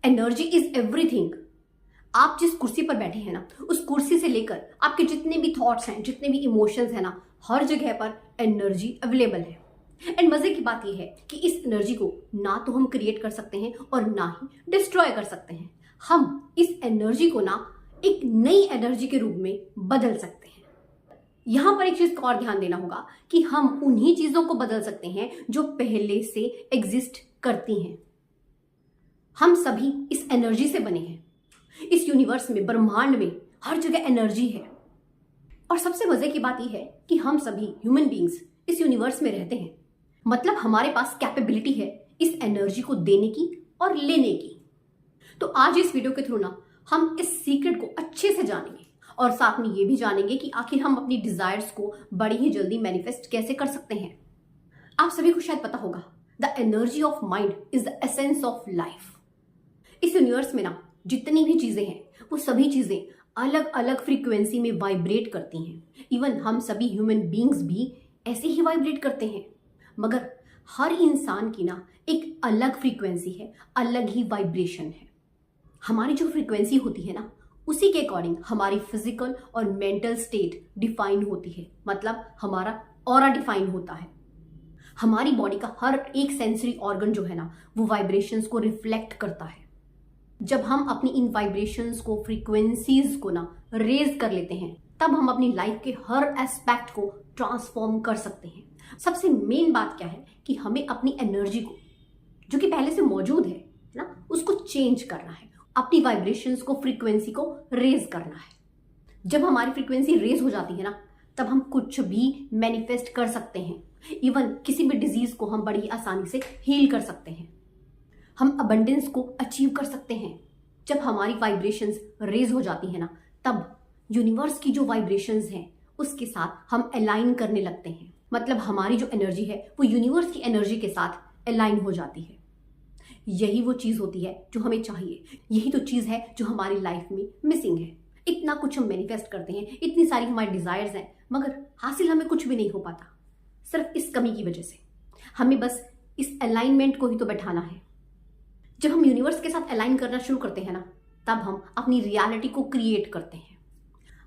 Energy is everything. आप जिस कुर्सी पर बैठे हैं ना, उस कुर्सी से लेकर आपके जितने भी थॉट्स हैं, जितने भी इमोशंस हैं ना, हर जगह पर एनर्जी अवेलेबल है। एंड मजे की बात यह है कि इस एनर्जी को ना तो हम क्रिएट कर सकते हैं और ना ही डिस्ट्रॉय कर सकते हैं। हम इस एनर्जी को ना एक नई एनर्जी के रूप में बदल सकते हैं। यहां पर एक चीज को और ध्यान देना होगा कि हम उन्हीं चीजों को बदल सकते हैं जो पहले से एग्जिस्ट करती हैं। हम सभी इस एनर्जी से बने हैं। इस यूनिवर्स में, ब्रह्मांड में हर जगह एनर्जी है। और सबसे मजे की बात यह है कि हम सभी ह्यूमन बीइंग्स इस यूनिवर्स में रहते हैं। मतलब हमारे पास कैपेबिलिटी है इस एनर्जी को देने की और लेने की। तो आज इस वीडियो के थ्रू ना हम इस सीक्रेट को अच्छे से जानेंगे और साथ में ये भी जानेंगे कि आखिर हम अपनी डिजायर्स को बड़ी ही जल्दी मैनिफेस्ट कैसे कर सकते हैं। आप सभी को शायद पता होगा, the energy of mind is the essence of life. इस यूनिवर्स में ना जितनी भी चीजें हैं वो सभी चीजें अलग अलग फ्रीक्वेंसी में वाइब्रेट करती हैं। इवन हम सभी ह्यूमन बीइंग्स भी ऐसे ही वाइब्रेट करते हैं, मगर हर इंसान की ना एक अलग फ्रीक्वेंसी है, अलग ही वाइब्रेशन है। हमारी जो फ्रीक्वेंसी होती है ना, उसी के अकॉर्डिंग हमारी फिजिकल और मेंटल स्टेट डिफाइन होती है। मतलब हमारा ऑरा डिफाइन होता है। हमारी बॉडी का हर एक सेंसरी ऑर्गन जो है ना, वो वाइब्रेशंस को रिफ्लेक्ट करता है। जब हम अपनी इन वाइब्रेशंस को, फ्रीक्वेंसीज को ना रेज कर लेते हैं, तब हम अपनी लाइफ के हर एस्पेक्ट को ट्रांसफॉर्म कर सकते हैं। सबसे मेन बात क्या है कि हमें अपनी एनर्जी को, जो कि पहले से मौजूद है ना, उसको चेंज करना है। अपनी वाइब्रेशंस को, फ्रीक्वेंसी को रेज करना है। जब हमारी फ्रीक्वेंसी रेज हो जाती है ना, तब हम कुछ भी मैनिफेस्ट कर सकते हैं। इवन किसी भी डिजीज को हम बड़ी आसानी से हील कर सकते हैं। हम अबंडेंस को अचीव कर सकते हैं। जब हमारी वाइब्रेशंस रेज हो जाती है ना, तब यूनिवर्स की जो वाइब्रेशंस हैं उसके साथ हम अलाइन करने लगते हैं। मतलब हमारी जो एनर्जी है वो यूनिवर्स की एनर्जी के साथ अलाइन हो जाती है। यही वो चीज होती है जो हमें चाहिए। यही तो चीज है जो हमारी लाइफ में मिसिंग है। इतना कुछ हम मैनिफेस्ट करते हैं, इतनी सारी हमारी डिजायर्स हैं, मगर हासिल हमें कुछ भी नहीं हो पाता, सिर्फ इस कमी की वजह से। हमें बस इस अलाइनमेंट को ही तो बैठाना है। जब हम यूनिवर्स के साथ अलाइन करना शुरू करते हैं ना, तब हम अपनी रियलिटी को क्रिएट करते हैं।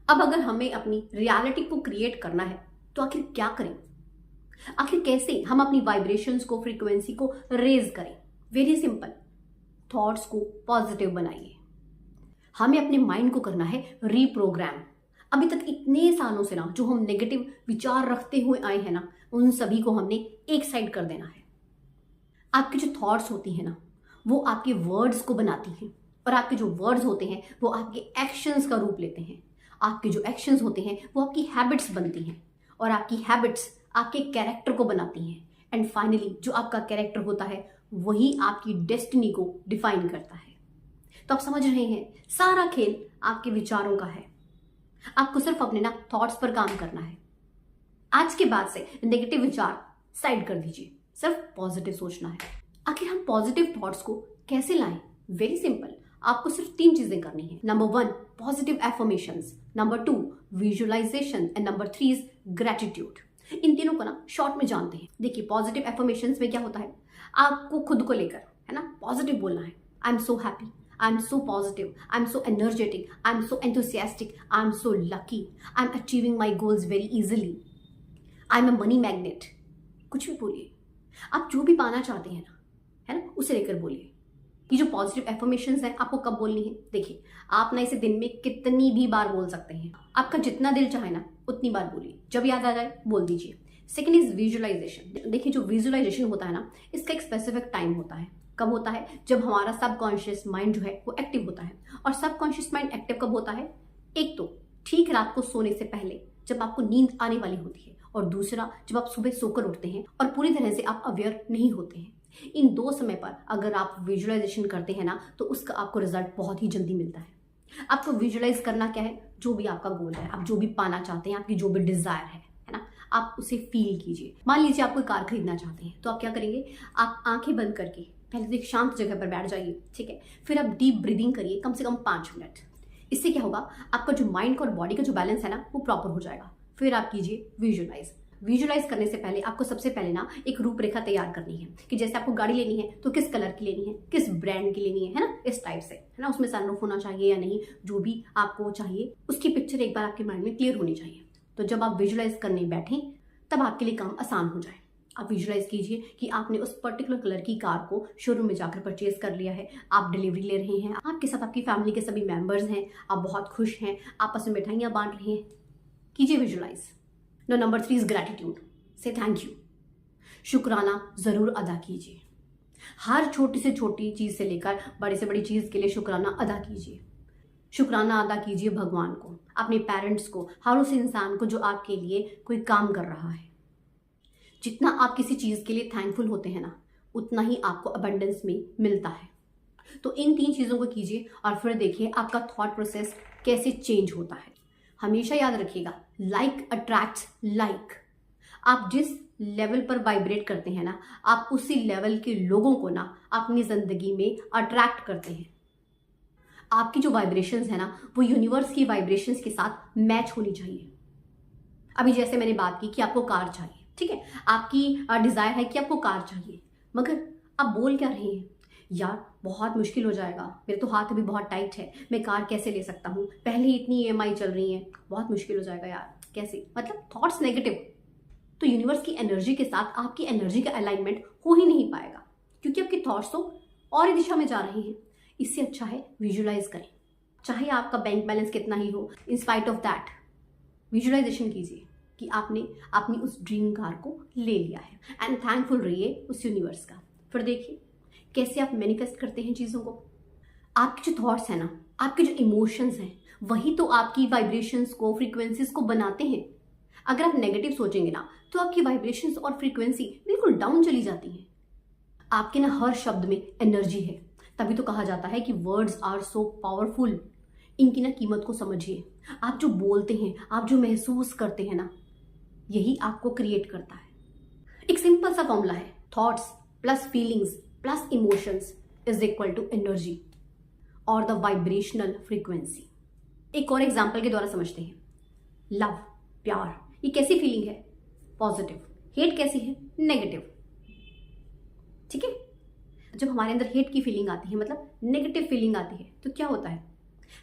अब अगर हमें अपनी रियलिटी को क्रिएट करना है तो आखिर क्या करें? आखिर कैसे हम अपनी वाइब्रेशंस को, फ्रीक्वेंसी को रेज करें? वेरी सिंपल, थॉट्स को पॉजिटिव बनाइए। हमें अपने माइंड को करना है रीप्रोग्राम। अभी तक इतने सालों से ना जो हम नेगेटिव विचार रखते हुए आए हैं ना, उन सभी को हमने एक साइड कर देना है। आपकी जो थॉट्स होती है ना, वो आपके वर्ड्स को बनाती हैं, और आपके जो वर्ड्स होते हैं वो आपके एक्शंस का रूप लेते हैं। आपके जो एक्शंस होते हैं वो आपकी हैबिट्स बनती हैं, और आपकी हैबिट्स आपके कैरेक्टर को बनाती हैं। एंड फाइनली जो आपका कैरेक्टर होता है वही आपकी डेस्टिनी को डिफाइन करता है। तो आप समझ रहे हैं, सारा खेल आपके विचारों का है। आपको सिर्फ अपने ना थॉट्स पर काम करना है। आज के बाद से नेगेटिव विचार साइड कर दीजिए, सिर्फ पॉजिटिव सोचना है। आखिर हम पॉजिटिव थॉट्स को कैसे लाएं? वेरी सिंपल, आपको सिर्फ 3 चीजें करनी है। Number 1 positive affirmations, number 2 visualization, and number 3 is gratitude. इन तीनों को ना शॉर्ट में जानते हैं। देखिए, पॉजिटिव एफर्मेशंस में क्या होता है, आपको खुद को लेकर, है ना, पॉजिटिव बोलना है। I am so happy, I am so positive, I am so energetic, I am so enthusiastic, I am so lucky, I am achieving my goals very easily, I am a money magnet. कुछ भी बोलिए, आप जो भी पाना चाहते हैं ना, है ना, उसे लेकर बोलिए। ये जो पॉजिटिव एफर्मेशंस है, आपको कब बोलनी है? देखिए, आप ना इसे दिन में कितनी भी बार बोल सकते हैं। आपका जितना दिल चाहे ना उतनी बार बोलिए, जब याद आ जाए बोल दीजिए। Second is visualisation. देखिए, जो विजुअलाइजेशन होता है ना, इसका एक स्पेसिफिक टाइम होता है। कब होता है? जब हमारा सबकॉन्शियस माइंड जो है वो एक्टिव होता है। और सबकॉन्शियस माइंड एक्टिव कब होता है? एक तो ठीक रात को सोने से पहले, जब आपको नींद आने वाली होती है, और दूसरा जब आप सुबह सोकर उठते हैं और पूरी तरह से आप अवेयर नहीं होते हैं। इन 2 समय पर अगर आप विजुअलाइजेशन करते हैं ना, तो उसका आपको रिजल्ट बहुत ही जल्दी मिलता है। आपको विजुअलाइज करना क्या है? जो भी आपका गोल है, आप जो भी पाना चाहते हैं, आपकी जो भी डिजायर है ना, आप उसे फील कीजिए। मान लीजिए आप कोई कार खरीदना चाहते हैं, तो आप क्या करेंगे? आप आंखें बंद करके पहले तो एक शांत जगह पर बैठ जाइए, ठीक है। फिर आप डीप ब्रीदिंग करिए, कम से कम 5 मिनट। इससे क्या होगा, आपका जो माइंड का और बॉडी का जो बैलेंस है ना, वो प्रॉपर हो जाएगा। फिर आप कीजिए विजुअलाइज। विजुलाइज करने से पहले आपको सबसे पहले ना एक रूपरेखा तैयार करनी है कि जैसे आपको गाड़ी लेनी है तो किस कलर की लेनी है, किस ब्रांड की लेनी है ना, इस टाइप से, है ना। उसमें सनरूफ होना चाहिए या नहीं, जो भी आपको चाहिए उसकी पिक्चर एक बार आपके माइंड में क्लियर होनी चाहिए। तो जब आप विजुलाइज करने बैठें तब आपके लिए काम आसान हो जाए। आप विजुलाइज कीजिए कि आपने उस पर्टिकुलर कलर की कार को शोरूम में जाकर परचेज कर लिया है, आप डिलीवरी ले रहे हैं, आपके साथ आपकी फैमिली के सभी मेंबर्स हैं, आप बहुत खुश हैं, आपस में मिठाइयाँ बांट रहे हैं। कीजिए विजुलाइज। Number 3 is gratitude. से थैंक यू, शुक्राना जरूर अदा कीजिए। हर छोटी से छोटी चीज से लेकर बड़े से बड़ी चीज के लिए शुक्राना अदा कीजिए। शुक्राना अदा कीजिए भगवान को, अपने पेरेंट्स को, हर उस इंसान को जो आपके लिए कोई काम कर रहा है। जितना आप किसी चीज के लिए थैंकफुल होते हैं ना, उतना ही आपको अबंडेंस में मिलता है। तो इन 3 चीजों को कीजिए और फिर देखिए आपका थॉट प्रोसेस कैसे चेंज होता है। हमेशा याद रखिएगा, लाइक अट्रैक्ट्स लाइक। आप जिस लेवल पर वाइब्रेट करते हैं ना, आप उसी लेवल के लोगों को ना अपनी जिंदगी में अट्रैक्ट करते हैं। आपकी जो वाइब्रेशंस है ना, वो यूनिवर्स की वाइब्रेशंस के साथ मैच होनी चाहिए। अभी जैसे मैंने बात की कि आपको कार चाहिए, ठीक है, आपकी डिजायर है कि आपको कार चाहिए, मगर आप बोल क्या रहे हैं, यार बहुत मुश्किल हो जाएगा, मेरे तो हाथ अभी बहुत टाइट है, मैं कार कैसे ले सकता हूँ, पहले ही इतनी EMI चल रही है, बहुत मुश्किल हो जाएगा यार, कैसे, मतलब थॉट्स नेगेटिव। तो यूनिवर्स की एनर्जी के साथ आपकी एनर्जी का अलाइनमेंट हो ही नहीं पाएगा, क्योंकि आपके थॉट्स तो और ही दिशा में जा रहे हैं। इससे अच्छा है विजुलाइज करें, चाहे आपका बैंक बैलेंस कितना ही हो, in spite of that visualisation कीजिए कि आपने अपनी उस ड्रीम कार को ले लिया है, एंड थैंकफुल रहिए उस यूनिवर्स का। फिर देखिए कैसे आप मैनिफेस्ट करते हैं चीज़ों को। आपके जो थॉट्स हैं ना, आपके जो इमोशंस हैं, वही तो आपकी वाइब्रेशंस को, फ्रीक्वेंसीज को बनाते हैं। अगर आप नेगेटिव सोचेंगे ना, तो आपकी वाइब्रेशंस और फ्रीक्वेंसी बिल्कुल डाउन चली जाती है। आपके ना हर शब्द में एनर्जी है, तभी तो कहा जाता है कि वर्ड्स आर सो पावरफुल। इनकी ना कीमत को समझिए। आप जो बोलते हैं, आप जो महसूस करते हैं ना, यही आपको क्रिएट करता है। एक सिंपल सा फॉर्मूला है, thoughts plus feelings plus emotions is equal to energy और द वाइब्रेशनल फ्रीक्वेंसी। एक और एग्जाम्पल के द्वारा समझते हैं। लव, प्यार, ये कैसी फीलिंग है? पॉजिटिव। हेट कैसी है? नेगेटिव। ठीक है, जब हमारे अंदर हेट की फीलिंग आती है, मतलब नेगेटिव फीलिंग आती है, तो क्या होता है,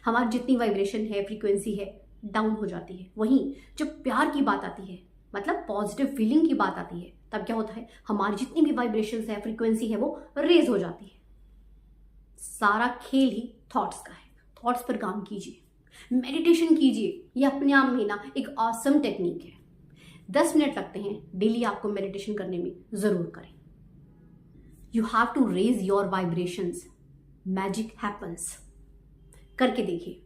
हमारी जितनी वाइब्रेशन है, फ्रीक्वेंसी है, डाउन हो जाती है। वहीं जब प्यार की बात आती है, मतलब पॉजिटिव फीलिंग की बात आती है, तब क्या होता है, हमारी जितनी भी वाइब्रेशंस है, फ्रीक्वेंसी है, वो रेज हो जाती है। सारा खेल ही थॉट्स का है। थॉट्स पर काम कीजिए, मेडिटेशन कीजिए। ये अपने आप में ना एक ऑसम टेक्निक है। 10 मिनट लगते हैं डेली आपको मेडिटेशन करने में, जरूर करें। You have to raise your vibrations, magic happens. करके देखिए।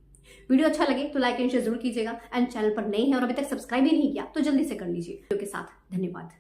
वीडियो अच्छा लगे तो लाइक एंड शेयर जरूर कीजिएगा, एंड चैनल पर नए हैं और अभी तक सब्सक्राइब भी नहीं किया तो जल्दी से कर लीजिए। वीडियो के साथ धन्यवाद।